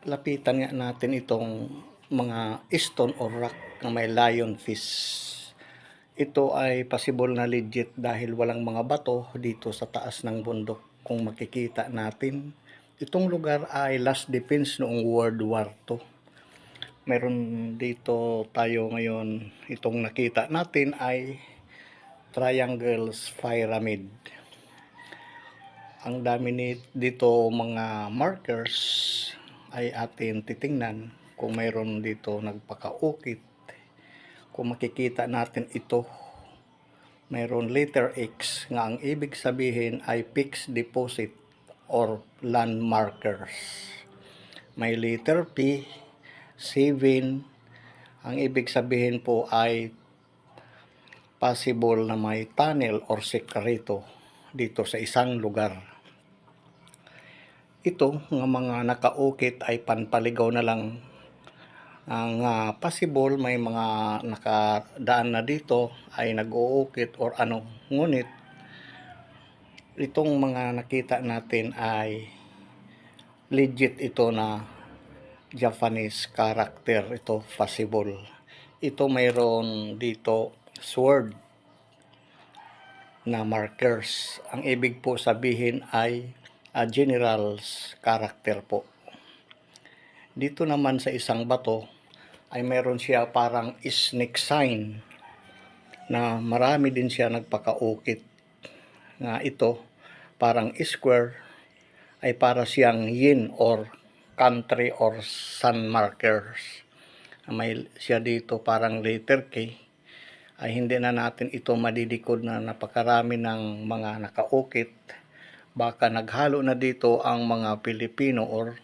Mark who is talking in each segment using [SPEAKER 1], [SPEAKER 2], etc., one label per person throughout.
[SPEAKER 1] Lapitan nga natin itong mga stone or rock na may lionfish. Ito ay possible na legit dahil walang mga bato dito sa taas ng bundok. Kung makikita natin, itong lugar ay last defense noong World War II. Meron dito tayo ngayon, itong nakita natin ay Triangles Pyramid. Ang dami dito mga markers ay atin titingnan kung mayroon dito nagpakaukit. Kung makikita natin ito, mayroon letter X nga ang ibig sabihin ay fixed deposit or land markers. May letter P, 7, ang ibig sabihin po ay possible na may tunnel or sekreto dito sa isang lugar. Ito nga mga nakaukit ay panpaligaw na lang. Ang possible may mga nakadaan na dito ay nag-uukit or ano. Ngunit itong mga nakita natin ay legit ito na Japanese character. Ito possible. Ito mayroon dito sword na markers. Ang ibig po sabihin ay general's character po. Dito naman sa isang bato ay meron siya parang snake sign na marami din siya nagpakaukit. Nga ito parang square ay para siyang yin or country or sun markers. May siya dito parang letter K. Ay hindi na natin ito madidikod na napakarami ng mga nakaukit. Baka naghalo na dito ang mga Pilipino or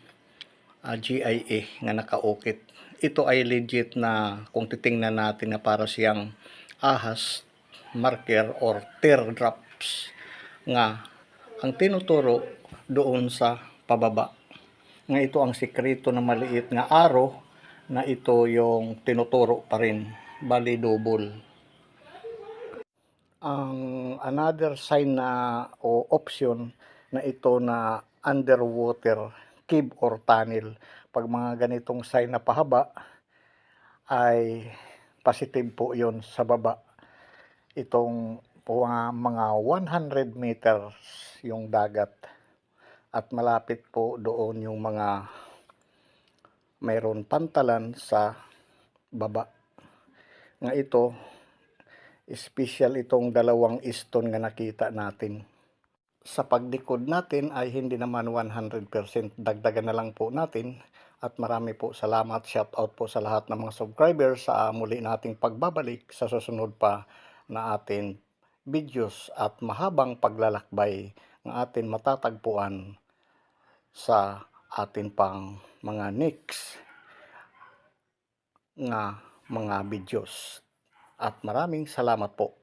[SPEAKER 1] GIA nga nakaukit. Ito ay legit na kung titingnan natin na para siyang ahas, marker or teardrops nga ang tinuturo doon sa pababa. Nga ito ang sikreto na maliit nga arrow na ito yung tinuturo pa rin, bali double. Ang another sign na o option na ito na underwater cave or tunnel. Pag mga ganitong sign na pahaba ay positive po yon sa baba. Itong mga 100 meters yung dagat at malapit po doon yung mga mayroon pantalan sa baba. Nga ito special itong dalawang stone nga nakita natin. Sa pagdikod natin ay hindi naman 100%, dagdagan na lang po natin. At marami po salamat, shout out po sa lahat ng mga subscribers sa muli nating pagbabalik sa susunod pa na atin videos at mahabang paglalakbay ng atin matatagpuan sa atin pang mga next nga mga videos. At maraming salamat po.